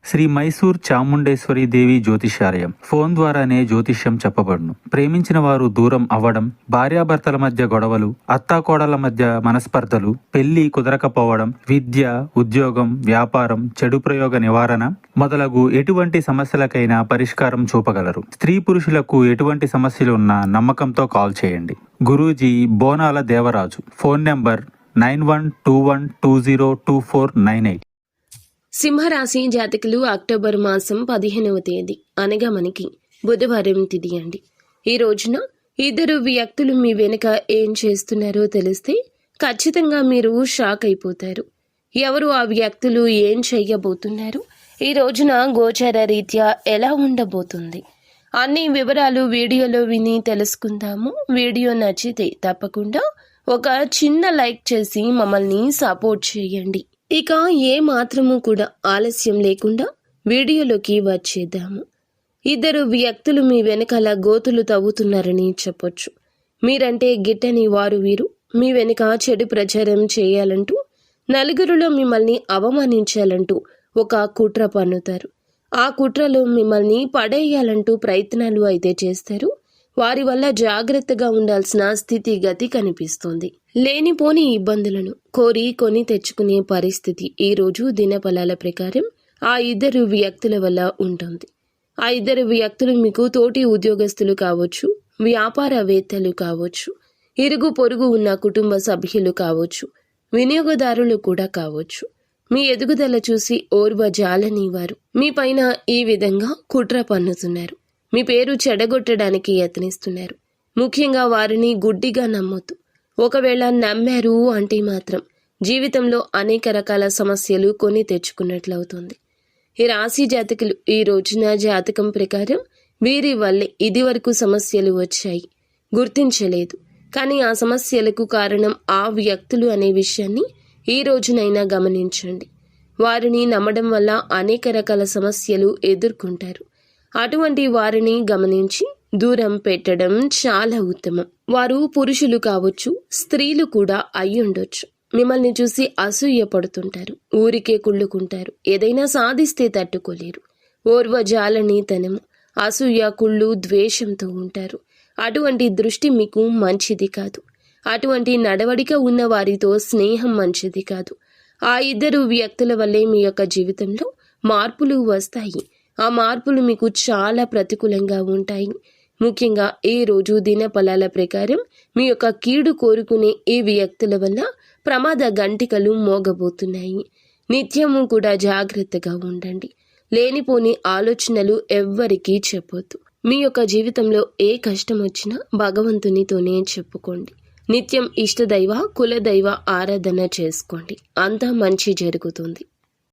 శ్రీ మైసూర్ చాముండేశ్వరి దేవి జ్యోతిష్యాలయం. ఫోన్ ద్వారానే జ్యోతిష్యం చెప్పబడును. ప్రేమించిన వారు దూరం అవ్వడం, భార్యాభర్తల మధ్య గొడవలు, అత్తాకోడల మధ్య మనస్పర్ధలు, పెళ్లి కుదరకపోవడం, విద్య, ఉద్యోగం, వ్యాపారం, చెడు ప్రయోగ నివారణ మొదలగు ఎటువంటి సమస్యలకైనా పరిష్కారం చూపగలరు. స్త్రీ పురుషులకు ఎటువంటి సమస్యలు ఉన్నా నమ్మకంతో కాల్ చేయండి. గురూజీ బోనాల దేవరాజు. Phone number 9121202498. సింహరాశి జాతకులు అక్టోబర్ మాసం 15వ తేదీ అనగా మనకి బుధవారం తిథి అండి. ఈ రోజున ఇద్దరు వ్యక్తులు మీ వెనుక ఏం చేస్తున్నారో తెలిస్తే ఖచ్చితంగా మీరు షాక్ అయిపోతారు. ఎవరు ఆ వ్యక్తులు, ఏం చెయ్యబోతున్నారు, ఈ రోజున గోచర రీత్యా ఎలా ఉండబోతుంది అన్ని వివరాలు వీడియోలో విని తెలుసుకుందాము. వీడియో నచ్చితే తప్పకుండా ఒక చిన్న లైక్ చేసి మమ్మల్ని సపోర్ట్ చేయండి. ఇక ఏ మాత్రము కూడా ఆలస్యం లేకుండా వీడియోలోకి వచ్చేద్దాము. ఇద్దరు వ్యక్తులు మీ వెనకాల గోతులు తవ్వుతున్నారని చెప్పొచ్చు. మీరంటే గిట్టని వారు వీరు మీ వెనుక చెడు ప్రచారం చేయాలంటూ, నలుగురిలో మిమ్మల్ని అవమానించాలంటూ ఒక కుట్ర పన్నుతారు. ఆ కుట్రలో మిమ్మల్ని పడేయాలంటూ ప్రయత్నాలు అయితే చేస్తారు. వారి వల్ల జాగ్రత్తగా ఉండాల్సిన స్థితిగతి కనిపిస్తోంది. లేనిపోని ఇబ్బందులను కోరి కొని తెచ్చుకునే పరిస్థితి ఈ రోజు దినఫలాల ప్రకారం ఆ ఇద్దరు వ్యక్తుల వల్ల ఉంటుంది. ఆ ఇద్దరు వ్యక్తులు మీకు తోటి ఉద్యోగస్తులు కావచ్చు, వ్యాపారవేత్తలు కావచ్చు, ఇరుగు పొరుగు ఉన్న కుటుంబ సభ్యులు కావచ్చు, వినియోగదారులు కూడా కావచ్చు. మీ ఎదుగుదల చూసి ఓర్వజాలని వారు మీ పైన ఈ విధంగా కుట్ర పన్నుతున్నారు. మీ పేరు చెడగొట్టడానికి యత్నిస్తున్నారు. ముఖ్యంగా వారిని గుడ్డిగా నమ్మొద్దు. ఒకవేళ నమ్మారు అంటే మాత్రం జీవితంలో అనేక రకాల సమస్యలు కొని తెచ్చుకున్నట్లవుతుంది. ఈ రాశి జాతకులు ఈ రోజున జాతకం ప్రకారం వీరి వల్లే ఇదివరకు సమస్యలు వచ్చాయి, గుర్తించలేదు. కానీ ఆ సమస్యలకు కారణం ఆ వ్యక్తులు అనే విషయాన్ని ఈ రోజునైనా గమనించండి. వారిని నమ్మడం వల్ల అనేక రకాల సమస్యలు ఎదుర్కొంటారు. అటువంటి వారిని గమనించి దూరం పెట్టడం చాలా ఉత్తమం. వారు పురుషులు కావచ్చు, స్త్రీలు కూడా అయ్యుండొచ్చు. మిమ్మల్ని చూసి అసూయ పడుతుంటారు, ఊరికే కుళ్ళుకుంటారు. ఏదైనా సాధిస్తే తట్టుకోలేరు. ఓర్వజాలనితనము, అసూయ, కుళ్ళు, ద్వేషంతో ఉంటారు. అటువంటి దృష్టి మీకు మంచిది కాదు. అటువంటి నడవడిక ఉన్న వారితో స్నేహం మంచిది కాదు. ఆ ఇద్దరు వ్యక్తుల వల్లే మీ యొక్క జీవితంలో మార్పులు వస్తాయి. ఆ మార్పులు మీకు చాలా ప్రతికూలంగా ఉంటాయి. ముఖ్యంగా ఈ రోజు దినఫలాల ప్రకారం మీ యొక్క కీడు కోరుకునే ఈ వ్యక్తుల వల్ల ప్రమాద గంటికలు మోగబోతున్నాయి. నిత్యము కూడా జాగ్రత్తగా ఉండండి. లేనిపోని ఆలోచనలు ఎవ్వరికీ చెప్పొద్దు. మీ యొక్క జీవితంలో ఏ కష్టం వచ్చినా భగవంతునితోనే చెప్పుకోండి. నిత్యం ఇష్టదైవ, కులదైవ ఆరాధన చేసుకోండి. అంతా మంచి జరుగుతుంది.